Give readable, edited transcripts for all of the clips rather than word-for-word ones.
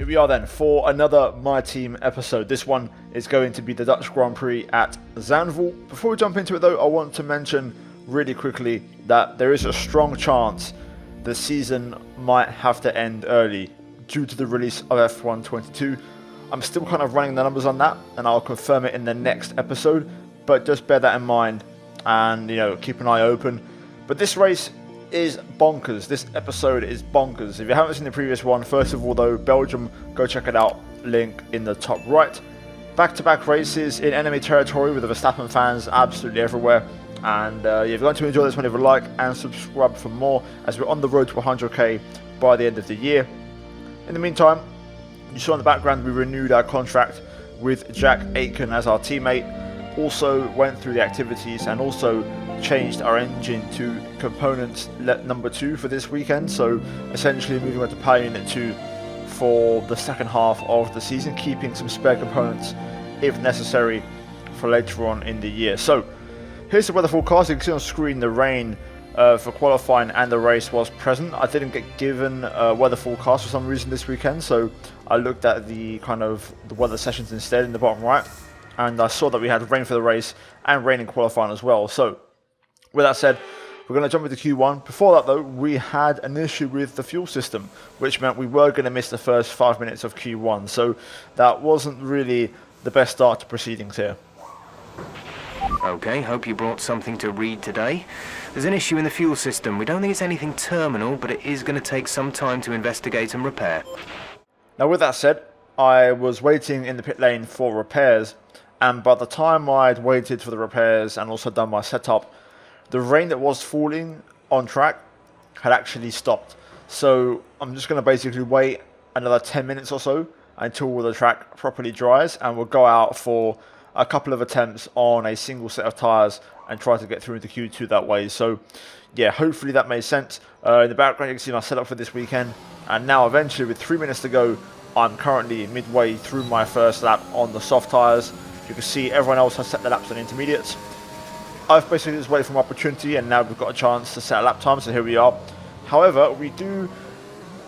we are then for another My Team episode. This one is going to be the Dutch Grand Prix at Zandvoort. Before we jump into it though, I want to mention really quickly that there is a strong chance the season might have to end early due to the release of F1 22. I'm still kind of running the numbers on that, and I'll confirm it in the next episode, but just bear that in mind and, keep an eye open. But this race is bonkers. This episode is bonkers. If you haven't seen the previous one, first of all though, Belgium, go check it out, link in the top right. Back-to-back races in enemy territory with the Verstappen fans absolutely everywhere. And if you're going to enjoy this one, leave a like and subscribe for more, as we're on the road to 100k by the end of the year. In the meantime, you saw in the background we renewed our contract with Jack Aitken as our teammate. Also went through the activities and also changed our engine to components number 2 for this weekend, so essentially moving on to Power Unit 2 for the second half of the season, keeping some spare components if necessary for later on in the year. So here's the weather forecast. You can see on screen the rain for qualifying and the race was present. I didn't get given a weather forecast for some reason this weekend, so I looked at the weather sessions instead in the bottom right, and I saw that we had rain for the race and rain in qualifying as well. So with that said, we're going to jump into Q1. Before that though, we had an issue with the fuel system, which meant we were going to miss the first 5 minutes of Q1. So that wasn't really the best start to proceedings here. Okay, hope you brought something to read today. There's an issue in the fuel system. We don't think it's anything terminal, but it is going to take some time to investigate and repair. Now with that said, I was waiting in the pit lane for repairs, and by the time I'd waited for the repairs and also done my setup, the rain that was falling on track had actually stopped. So I'm just going to basically wait another 10 minutes or so until the track properly dries, and we'll go out for a couple of attempts on a single set of tyres and try to get through into Q2 that way. So yeah, hopefully that made sense. In the background you can see my setup for this weekend, and now eventually with 3 minutes to go, I'm currently midway through my first lap on the soft tyres. You can see everyone else has set their laps on intermediates. I've basically just waited for my opportunity, and now we've got a chance to set a lap time, so here we are. However, we do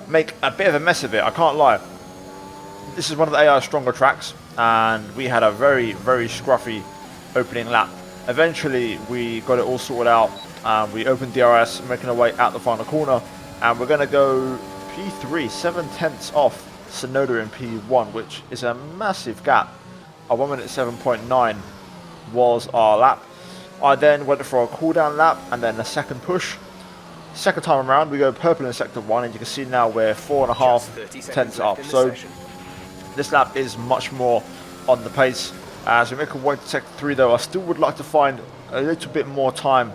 make a bit of a mess of it, I can't lie. This is one of the AI stronger tracks, and we had a very, very scruffy opening lap. Eventually, we got it all sorted out, and we opened DRS, making our way out the final corner, and we're going to go P3, 7/10 off Sonoda in P1, which is a massive gap. Our 1 minute 7.9 was our lap. I then went for a cooldown lap and then a second push. Second time around, we go purple in sector 1, and you can see now we're 4.5 tenths up. So this lap is much more on the pace. As we make our way to sector 3 though, I still would like to find a little bit more time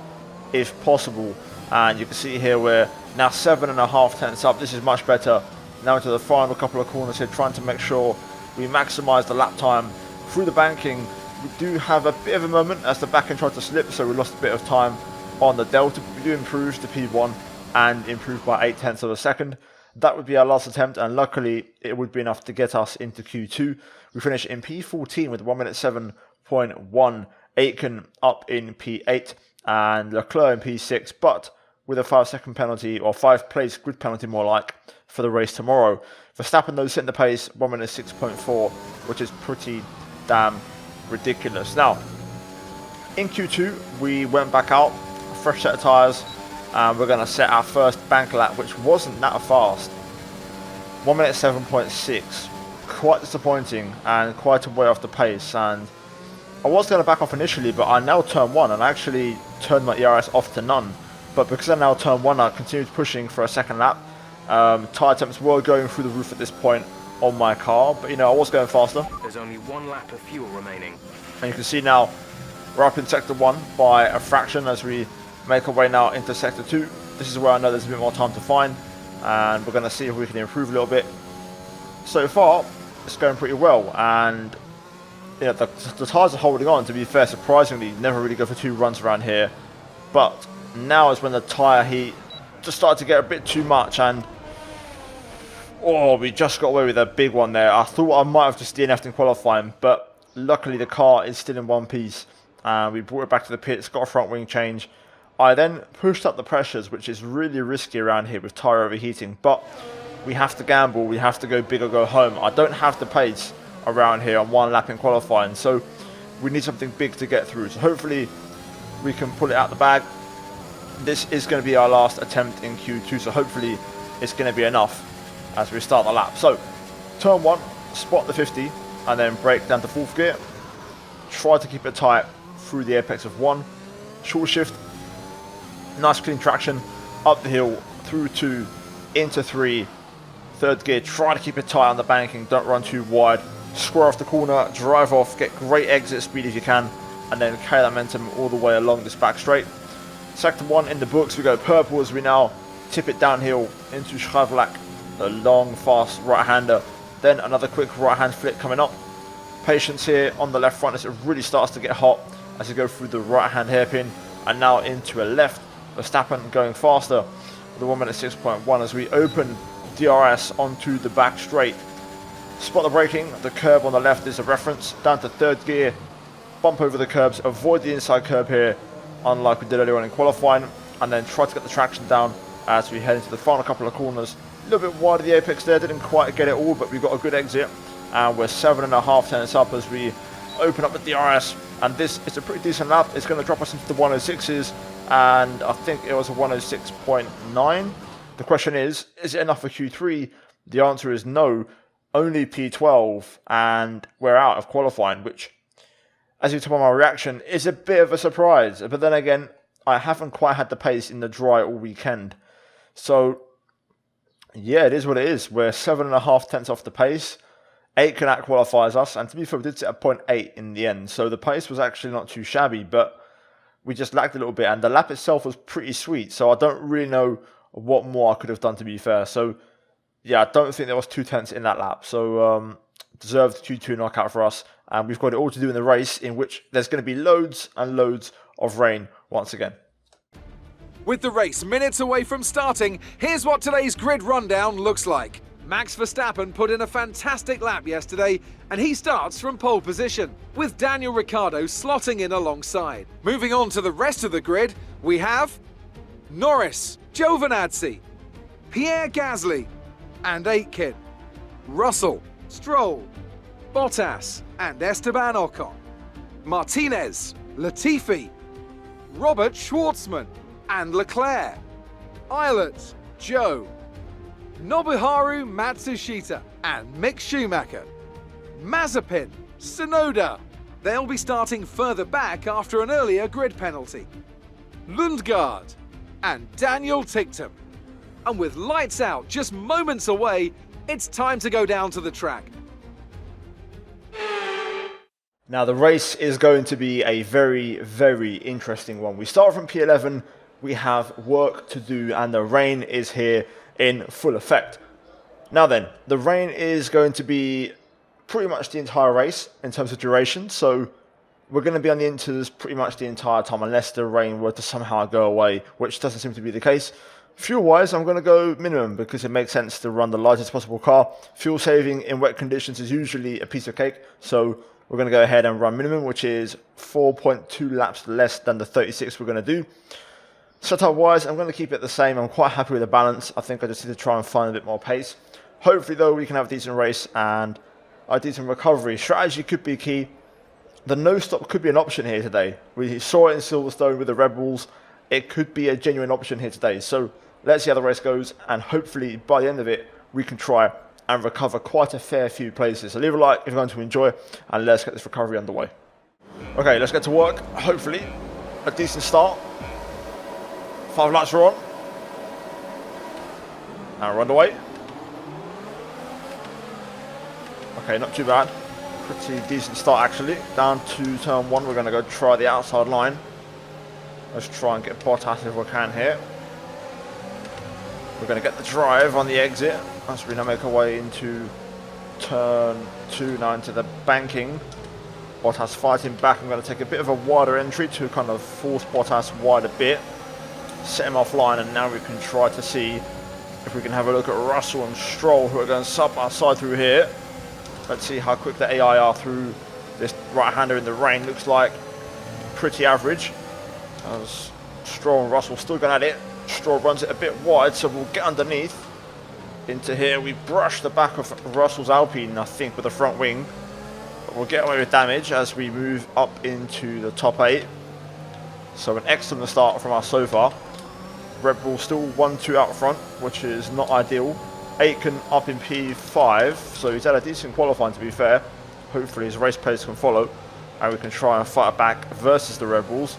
if possible. And you can see here we're now 7.5 tenths up. This is much better. Now into the final couple of corners here, trying to make sure we maximise the lap time. Through the banking, we do have a bit of a moment as the back end tried to slip, so we lost a bit of time on the delta. We do improve to P1 and improve by 8 tenths of a second. That would be our last attempt, and luckily it would be enough to get us into Q2. We finish in P14 with 1 minute 7.1, Aitken up in P8 and Leclerc in P6, but with a 5-second penalty, or 5-place grid penalty more like, for the race tomorrow. Verstappen though setting the pace, 1 minute 6.4, which is pretty damn ridiculous. Now, in Q2, we went back out, a fresh set of tyres, and we're going to set our first bank lap, which wasn't that fast. 1 minute 7.6, quite disappointing and quite a way off the pace. And I was going to back off initially, but I now turn 1 and I actually turned my ERS off to none. But because I now turn 1, I continued pushing for a second lap. Tyre temps were going through the roof at this point on my car, but I was going faster. There's only 1 lap of fuel remaining. And you can see now we're up in sector 1 by a fraction as we make our way now into sector 2. This is where I know there's a bit more time to find, and we're going to see if we can improve a little bit. So far, it's going pretty well, and the tyres are holding on. To be fair, surprisingly, never really go for 2 runs around here, but now is when the tyre heat just started to get a bit too much, and we just got away with a big one there. I thought I might have just DNF'd in qualifying, but luckily the car is still in one piece, and we brought it back to the pits, got a front wing change. I then pushed up the pressures, which is really risky around here with tyre overheating, but we have to gamble, we have to go big or go home. I don't have the pace around here on one lap in qualifying, so we need something big to get through. So hopefully we can pull it out the bag. This is going to be our last attempt in Q2, so hopefully it's going to be enough as we start the lap. So turn 1, spot the 50, and then brake down to 4th gear. Try to keep it tight through the apex of 1. Short shift, nice clean traction, up the hill, through 2, into 3, 3rd gear. Try to keep it tight on the banking, don't run too wide. Square off the corner, drive off, get great exit speed if you can, and then carry that momentum all the way along this back straight. Sector 1 in the books, we go purple as we now tip it downhill into Schravlak, a long, fast right-hander. Then another quick right-hand flip coming up. Patience here on the left front as it really starts to get hot as you go through the right-hand hairpin, and now into a left. Verstappen going faster with a 1 minute 6.1 as we open DRS onto the back straight. Spot the braking, the curb on the left is a reference, down to 3rd gear, bump over the curbs, avoid the inside curb here, unlike we did earlier on in qualifying, and then try to get the traction down as we head into the final couple of corners. A little bit wide of the apex there, didn't quite get it all, but we got a good exit, and we're 7.5 tenths up as we open up the DRS, and this is a pretty decent lap. It's going to drop us into the 106s, and I think it was a 106.9. The question is it enough for Q3? The answer is no, only P12, and we're out of qualifying, which, as you tell by my reaction, is a bit of a surprise. But then again, I haven't quite had the pace in the dry all weekend. So, yeah, it is what it is. We're 7.5 tenths off the pace. 8 Canat qualifies us, and to be fair, we did sit at 0.8 in the end. So the pace was actually not too shabby, but we just lagged a little bit. And the lap itself was pretty sweet, so I don't really know what more I could have done, to be fair. So, yeah, I don't think there was 2 tenths in that lap. So, deserved Q2 knockout for us. And we've got it all to do in the race, in which there's going to be loads and loads of rain once again. With the race minutes away from starting, here's what today's grid rundown looks like. Max Verstappen put in a fantastic lap yesterday, and he starts from pole position, with Daniel Ricciardo slotting in alongside. Moving on to the rest of the grid, we have Norris, Giovinazzi, Pierre Gasly, and Aitken, Russell, Stroll, Bottas, and Esteban Ocon, Martinez, Latifi, Robert Schwartzman, and Leclerc, Eilert, Joe, Nobuharu Matsushita, and Mick Schumacher, Mazepin, Tsunoda. They'll be starting further back after an earlier grid penalty. Lundgaard and Daniel Ticktum. And with lights out just moments away, it's time to go down to the track. Now the race is going to be a very, very interesting one. We start from P11, we have work to do, and the rain is here in full effect. Now then, the rain is going to be pretty much the entire race in terms of duration, so we're going to be on the inters pretty much the entire time unless the rain were to somehow go away, which doesn't seem to be the case. Fuel-wise, I'm going to go minimum because it makes sense to run the lightest possible car. Fuel saving in wet conditions is usually a piece of cake, so we're going to go ahead and run minimum, which is 4.2 laps less than the 36 we're going to do. Setup-wise, I'm going to keep it the same. I'm quite happy with the balance. I think I just need to try and find a bit more pace. Hopefully, though, we can have a decent race and a decent recovery. Strategy could be key. The no-stop could be an option here today. We saw it in Silverstone with the Red Bulls. It could be a genuine option here today. So let's see how the race goes, and hopefully by the end of it, we can try and recover quite a fair few places. So leave a like if you're going to enjoy, and let's get this recovery underway. Okay, let's get to work. Hopefully, a decent start. 5 laps are on. And we're underway. Okay, not too bad. Pretty decent start actually. Down to turn 1, we're going to go try the outside line. Let's try and get Bottas if we can here. We're going to get the drive on the exit as we now make our way into turn 2, now into the banking. Bottas fighting back. I'm going to take a bit of a wider entry to kind of force Bottas wide a bit. Set him offline, and now we can try to see if we can have a look at Russell and Stroll, who are going side by side through here. Let's see how quick the AI are through this right-hander in the rain. Looks like pretty average. As Stroll and Russell still going at it. Stroll runs it a bit wide, so we'll get underneath. Into here, we brush the back of Russell's Alpine, I think, with the front wing. But we'll get away with damage as we move up into the top 8. So an excellent start from us so far. Red Bull still 1-2 out front, which is not ideal. Aitken up in P5, so he's had a decent qualifying to be fair. Hopefully his race pace can follow, and we can try and fight back versus the Red Bulls.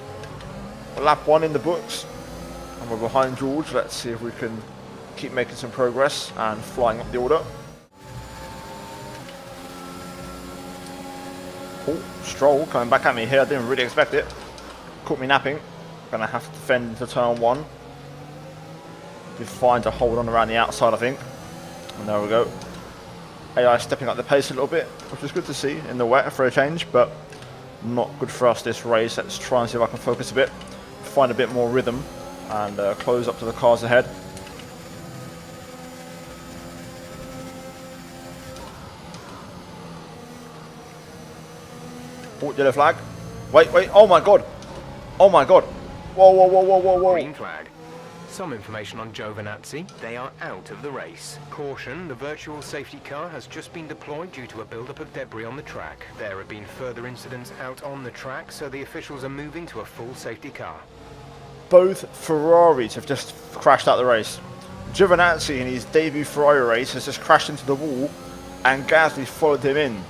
Lap 1 in the books, and we're behind George. Let's see if we can keep making some progress and flying up the order. Oh, Stroll coming back at me here. I didn't really expect it. Caught me napping. Gonna have to defend into turn 1. Be fine to hold on around the outside, I think. And there we go. AI stepping up the pace a little bit, which is good to see in the wet for a change, but not good for us this race. Let's try and see if I can focus a bit, find a bit more rhythm, and close up to the cars ahead. Oh, yellow flag. Wait, oh my god. Oh my god. Whoa. Green flag. Some information on Giovinazzi. They are out of the race. Caution, the virtual safety car has just been deployed due to a buildup of debris on the track. There have been further incidents out on the track, so the officials are moving to a full safety car. Both Ferraris have just crashed out the race. Giovinazzi in his debut Ferrari race has just crashed into the wall, and Gasly followed him in.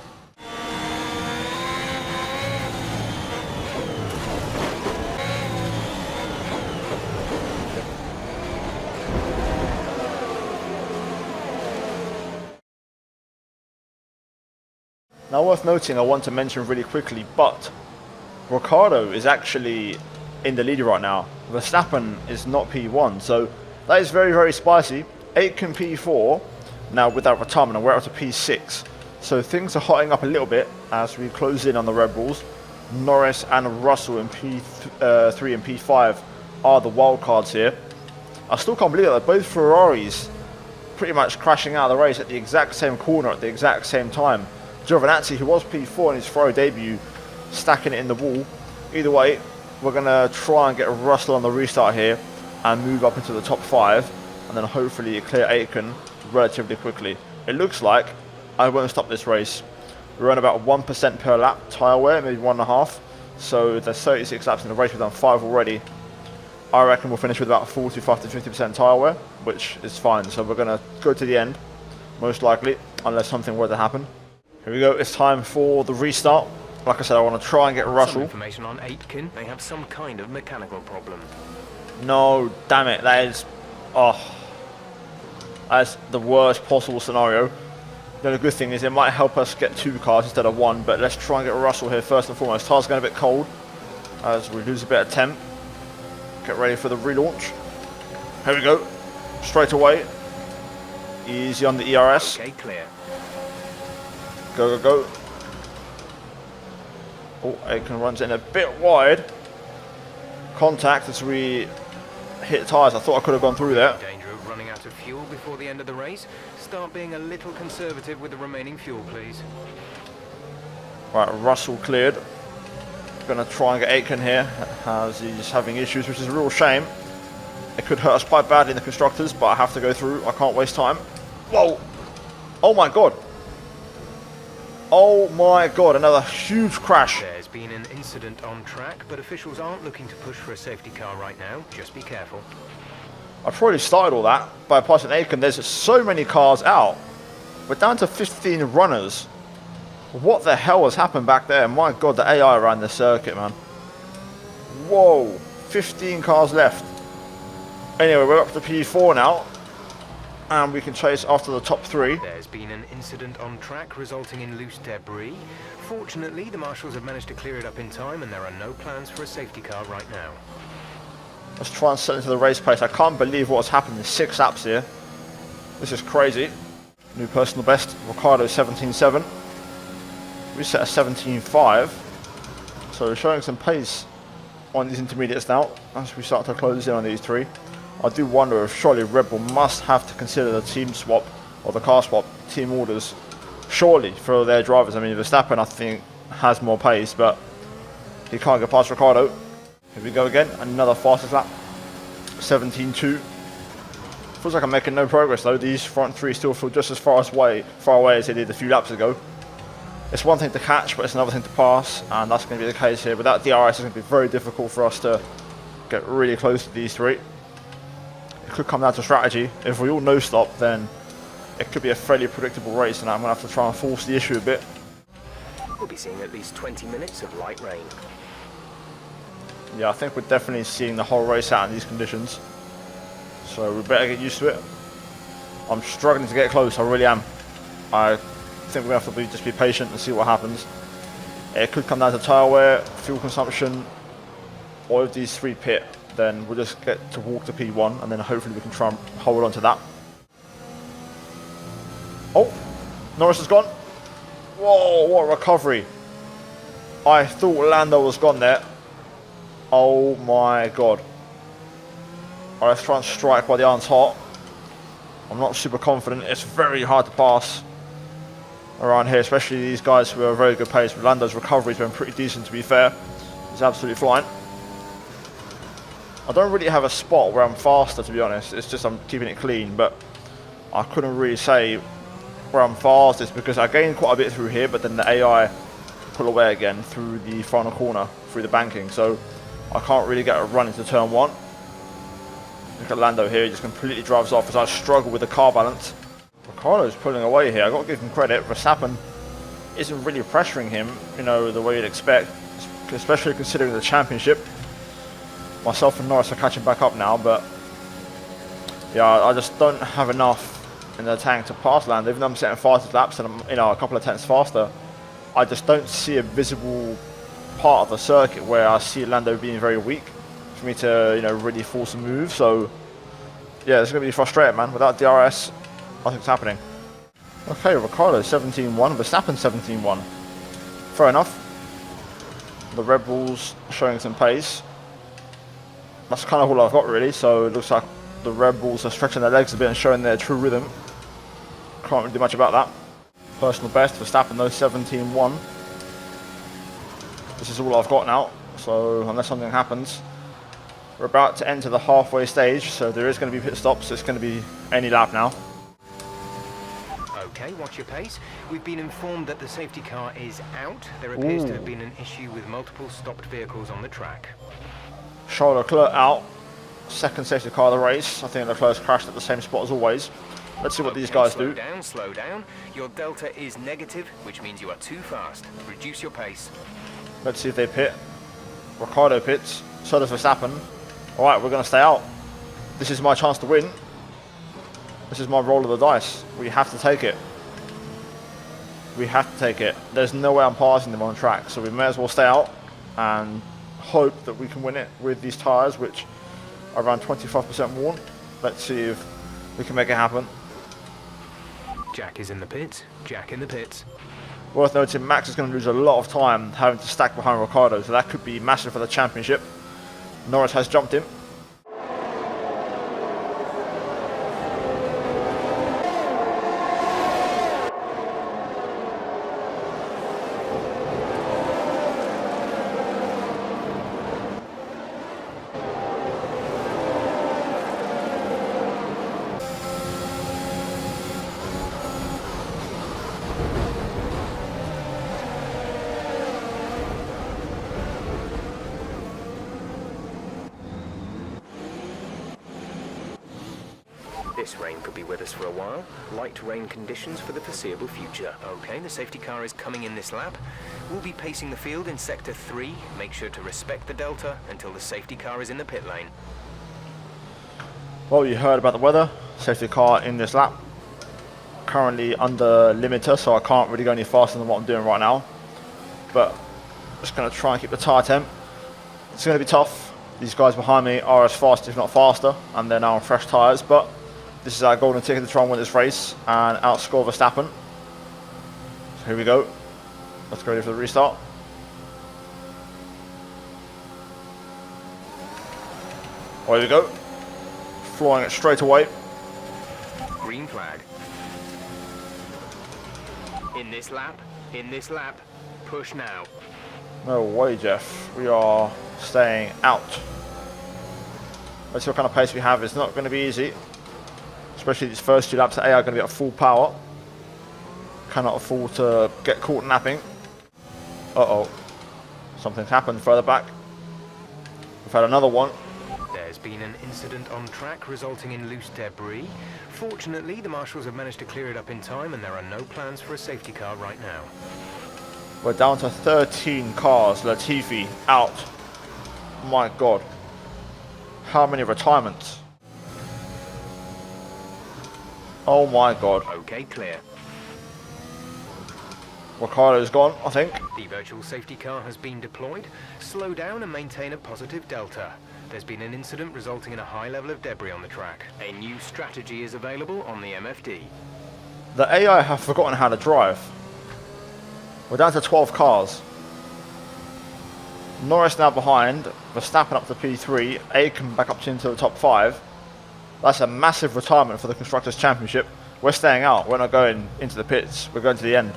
Now worth noting, I want to mention really quickly, but Ricciardo is actually in the lead right now. Verstappen is not P1, so that is very, very spicy. Aitken P4, now with that retirement, and we're up to P6. So things are hotting up a little bit as we close in on the Red Bulls. Norris and Russell in P3 and P5 are the wild cards here. I still can't believe that both Ferraris pretty much crashing out of the race at the exact same corner at the exact same time. Giovinazzi, who was P4 in his Ferrari debut, stacking it in the wall. Either way, we're going to try and get Russell on the restart here and move up into the top 5, and then hopefully clear Aitken relatively quickly. It looks like I won't stop this race. We're on about 1% per lap tyre wear, maybe 1.5. So there's 36 laps in the race, we've done 5 already. I reckon we'll finish with about 45 to 50% tyre wear, which is fine. So we're going to go to the end, most likely, unless something were to happen. Here we go, it's time for the restart. Like I said, I want to try and get Russell. Some information on Aitken. They have some kind of mechanical problem. No, damn it, that is... Oh. That's the worst possible scenario. The only good thing is it might help us get 2 cars instead of 1, but let's try and get Russell here first and foremost. Tyre's going a bit cold as we lose a bit of temp. Get ready for the relaunch. Here we go, straight away. Easy on the ERS. Okay, clear. Go. Oh, Aitken runs in a bit wide. Contact as we hit tyres. I thought I could have gone through there. Danger of running out of fuel before the end of the race. Start being a little conservative with the remaining fuel, please. Right, Russell cleared. Going to try and get Aitken here as he's having issues, which is a real shame. It could hurt us quite badly in the constructors, but I have to go through. I can't waste time. Whoa! Oh my god! Oh my god, another huge crash. There's been an incident on track, but officials aren't looking to push for a safety car right now. Just be careful. I probably started all that by passing Aitken. There's so many cars out. We're down to 15 runners. What the hell has happened back there? My god, the AI around the circuit, man. Whoa, 15 cars left. Anyway, we're up to P4 now. And we can chase after the top 3. There's been an incident on track resulting in loose debris. Fortunately, the marshals have managed to clear it up in time, and there are no plans for a safety car right now. Let's try and set into the race pace. I can't believe what's happened in 6 laps here. This is crazy. New personal best, Ricciardo 17.7. We set a 17.5. So showing some pace on these intermediates now as we start to close in on these 3. I do wonder if surely Red Bull must have to consider the team swap or the car swap, team orders, surely for their drivers. I mean, Verstappen I think has more pace, but he can't get past Ricciardo. Here we go again, another fastest lap, 17.2 for Feels like I'm making no progress though. These front three still feel just as far away as they did a few laps ago. It's one thing to catch, but it's another thing to pass, and that's going to be the case here. Without DRS, it's going to be very difficult for us to get really close to these three. It could come down to strategy. If we all no stop, then it could be a fairly predictable race, and I'm going to have to try and force the issue a bit. We'll be seeing at least 20 minutes of light rain. Yeah, I think we're definitely seeing the whole race out in these conditions. So we better get used to it. I'm struggling to get close, I really am. I think we're going to have to just be patient and see what happens. It could come down to tyre wear, fuel consumption, or if these three pit, then we'll just get to walk to P1 and then hopefully we can try and hold on to that. Oh, Norris has gone. Whoa, what a recovery. I thought Lando was gone there. Oh my god. Alright, let's try and strike while the iron's hot. I'm not super confident. It's very hard to pass around here, especially these guys who are a very good pace. But Lando's recovery's been pretty decent, to be fair. He's absolutely flying. I don't really have a spot where I'm faster, to be honest. It's just I'm keeping it clean, but I couldn't really say where I'm fastest because I gained quite a bit through here, but then the AI pull away again through the final corner, through the banking. So I can't really get a run into turn one. Look at Lando here, he just completely drives off as I struggle with the car balance. Ricciardo's pulling away here, I've got to give him credit. Verstappen isn't really pressuring him, you know, the way you'd expect, especially considering the championship. Myself and Norris are catching back up now, but yeah, I just don't have enough in the tank to pass Lando. Even though I'm setting fastest laps and I'm, you know, a couple of tenths faster, I just don't see a visible part of the circuit where I see Lando being very weak for me to, you know, really force a move. So yeah, it's going to be frustrating, man. Without DRS, nothing's happening. Okay, Ricciardo 17-1, Verstappen 17-1. Fair enough. The Red Bulls showing some pace. That's kind of all I've got really, so it looks like the Red Bulls are stretching their legs a bit and showing their true rhythm. Can't really do much about that. Personal best, Verstappen though, 17-1. This is all I've got now, so unless something happens. We're about to enter the halfway stage, so there is going to be pit stops. It's going to be any lap now. Okay, watch your pace. We've been informed that the safety car is out. There appears to have been an issue with multiple stopped vehicles on the track. Charles Leclerc out. Second safety car of the race. I think Leclerc's crashed at the same spot as always. Let's see what these guys do. Slow down. Your delta is negative, which means you are too fast. Reduce your pace. Let's see if they pit. Ricciardo pits. So does Verstappen. Alright, we're going to stay out. This is my chance to win. This is my roll of the dice. We have to take it. We have to take it. There's no way I'm passing them on track, so we may as well stay out and hope that we can win it with these tyres, which are around 25% worn. Let's see if we can make it happen. Jack is in the pits. Jack in the pits. Worth noting, Max is going to lose a lot of time having to stack behind Ricciardo, so that could be massive for the championship. Norris has jumped him. This rain could be with us for a while. Light rain conditions for the foreseeable future. Okay, the safety car is coming in this lap. We'll be pacing the field in sector 3. Make sure to respect the delta until the safety car is in the pit lane. Well, you heard about the weather. Safety car in this lap. Currently under limiter, so I can't really go any faster than what I'm doing right now. But just going to try and keep the tyre temp. It's going to be tough. These guys behind me are as fast, if not faster, and they're now on fresh tyres, but this is our golden ticket to try and win this race and outscore Verstappen. So here we go. Let's go ready for the restart. Away we go. Flying it straight away. Green flag. In this lap, push now. No way, Jeff. We are staying out. Let's see what kind of pace we have. It's not going to be easy. Especially these first 2 laps, the AI are going to be at full power. Cannot afford to get caught napping. Uh-oh. Something's happened further back. We've had another one. There's been an incident on track resulting in loose debris. Fortunately, the marshals have managed to clear it up in time and there are no plans for a safety car right now. We're down to 13 cars. Latifi out. My God. How many retirements? Oh my God. Okay, clear. Ricardo's gone, I think. The virtual safety car has been deployed. Slow down and maintain a positive delta. There's been an incident resulting in a high level of debris on the track. A new strategy is available on the MFD. The AI have forgotten how to drive. We're down to 12 cars. Norris now behind. Verstappen up to P3. Aiken back up into the top 5. That's a massive retirement for the Constructors' Championship. We're staying out. We're not going into the pits. We're going to the end.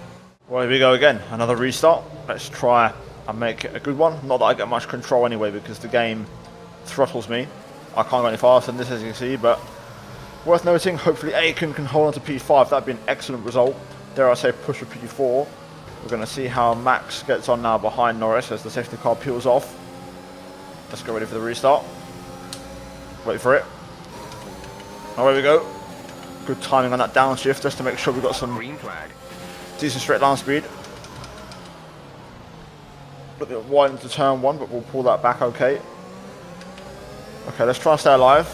Well, here we go again. Another restart. Let's try and make it a good one. Not that I get much control anyway because the game throttles me. I can't go any faster than this, as you can see, but worth noting, hopefully Aiken can hold on to P5. That'd be an excellent result. Dare I say push for P4. We're going to see how Max gets on now behind Norris as the safety car peels off. Let's get ready for the restart. Wait for it. Oh, here we go. Good timing on that downshift just to make sure we've got some Green flag. decent straight line speed. A bit wide into turn 1, but we'll pull that back okay. Okay, let's try and stay alive.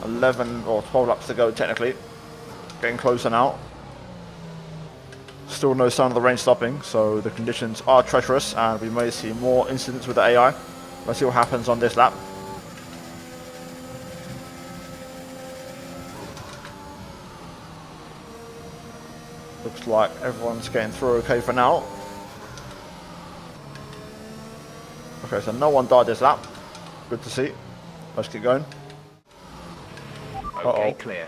11 or 12 laps to go technically. Getting closer now. Still no sign of the rain stopping, so the conditions are treacherous and we may see more incidents with the AI. Let's see what happens on this lap. Looks like everyone's getting through okay for now. Okay, so no one died this lap. Good to see. Let's keep going. Okay, clear.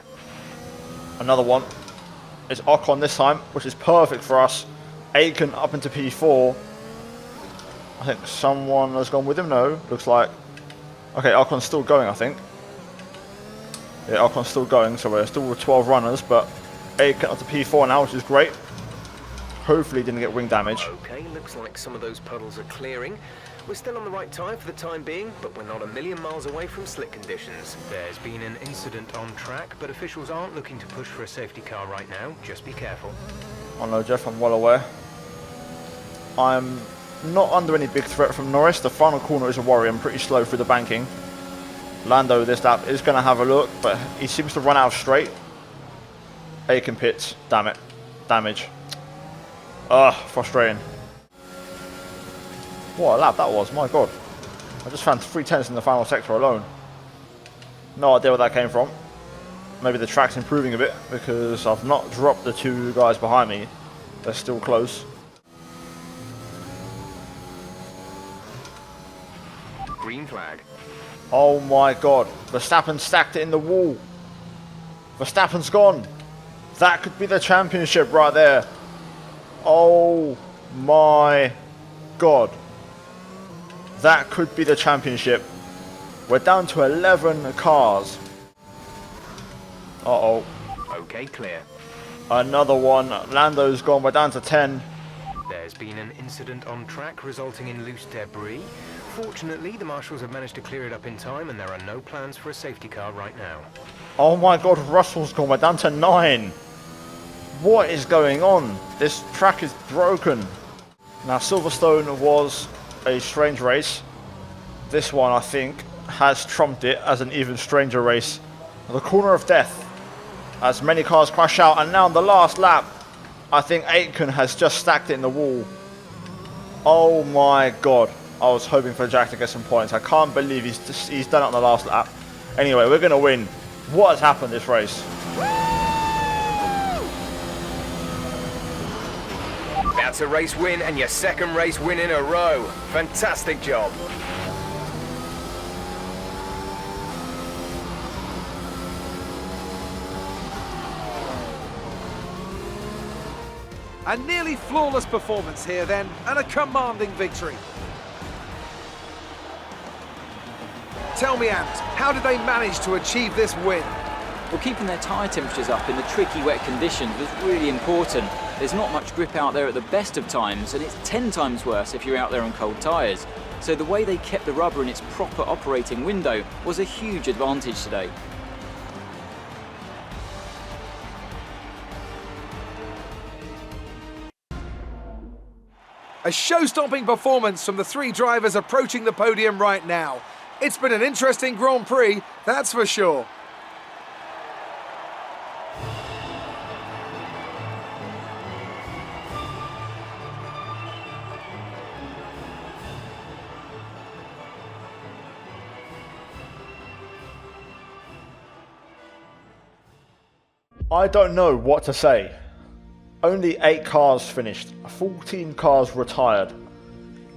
Another one. It's Ocon this time, which is perfect for us. Aiken up into P4. I think someone has gone with him. No, looks like. Okay, Ocon's still going, I think. Yeah, Ocon's still going, so we're still with 12 runners, but Aiken up to P4 now, which is great. Hopefully didn't get wing damage. Okay, looks like some of those puddles are clearing. We're still on the right time for the time being, but we're not a million miles away from slick conditions. There's been an incident on track, but officials aren't looking to push for a safety car right now. Just be careful. I know, Jeff, I'm well aware. I'm not under any big threat from Norris. The final corner is a worry. I'm pretty slow through the banking. Lando this lap is going to have a look, but he seems to run out of straight. Aiken pits. Damn it. Damage. Ugh, frustrating. What a lap that was, my God. I just found 3/10 in the final sector alone. No idea where that came from. Maybe the track's improving a bit because I've not dropped the 2 guys behind me. They're still close. Green flag. Oh my God. Verstappen stacked it in the wall. Verstappen's gone. That could be the championship right there. Oh my God. That could be the championship. We're down to 11 cars. Uh-oh. Okay, clear. Another one. Lando's gone. We're down to 10. There's been an incident on track resulting in loose debris. Fortunately, the marshals have managed to clear it up in time and there are no plans for a safety car right now. Oh my God, Russell's gone. We're down to 9. What is going on? This track is broken. Now, Silverstone was a strange race. This one, I think, has trumped it as an even stranger race. The corner of death, as many cars crash out, and now on the last lap, I think Aiken has just stacked it in the wall. Oh my God. I was hoping for Jack to get some points. I can't believe he's done it on the last lap. Anyway, we're going to win. What has happened this race? That's a race win and your second race win in a row. Fantastic job. A nearly flawless performance here then, and a commanding victory. Tell me, Ant, how did they manage to achieve this win? Well, keeping their tyre temperatures up in the tricky wet conditions was really important. There's not much grip out there at the best of times, and it's 10 times worse if you're out there on cold tyres. So the way they kept the rubber in its proper operating window was a huge advantage today. A show-stopping performance from the three drivers approaching the podium right now. It's been an interesting Grand Prix, that's for sure. I don't know what to say. Only 8 cars finished, 14 cars retired.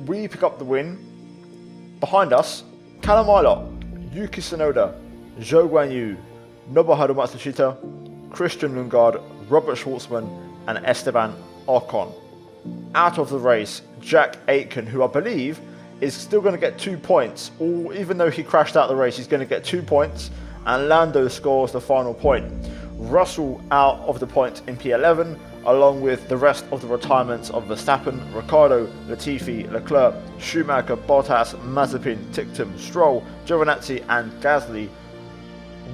We pick up the win. Behind us, Callum Ilott, Yuki Tsunoda, Zhou Guanyu, Nobuharu Matsushita, Christian Lundgaard, Robert Schwartzman and Esteban Ocon. Out of the race, Jack Aitken, who I believe is still going to get 2 points, or even though he crashed out the race, he's going to get 2 points, and Lando scores the final point. Russell out of the points in P11, along with the rest of the retirements of Verstappen, Ricciardo, Latifi, Leclerc, Schumacher, Bottas, Mazepin, Ticktum, Stroll, Giovinazzi and Gasly.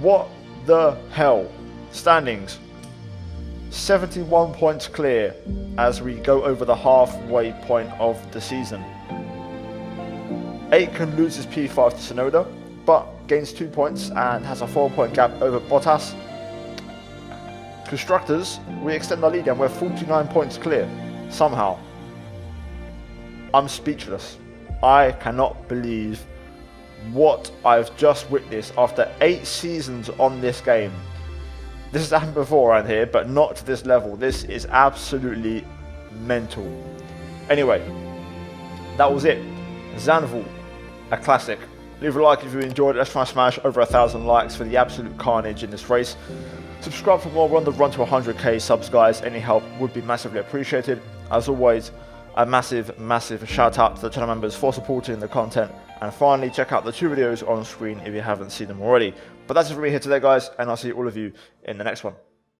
What the hell? Standings. 71 points clear as we go over the halfway point of the season. Aitken loses P5 to Tsunoda, but gains 2 points and has a 4-point gap over Bottas. Constructors, we extend our lead and we're 49 points clear, somehow. I'm speechless. I cannot believe what I've just witnessed after 8 seasons on this game. This has happened before around here, but not to this level. This is absolutely mental. Anyway, that was it. Zandvoort, a classic. Leave a like if you enjoyed it. Let's try and smash over 1,000 likes for the absolute carnage in this race. Subscribe for more. We're on the run to 100k subs, guys. Any help would be massively appreciated. As always, a massive shout out to the channel members for supporting the content. And finally, check out the 2 videos on screen if you haven't seen them already. But that's it for me here today, guys, and I'll see all of you in the next one.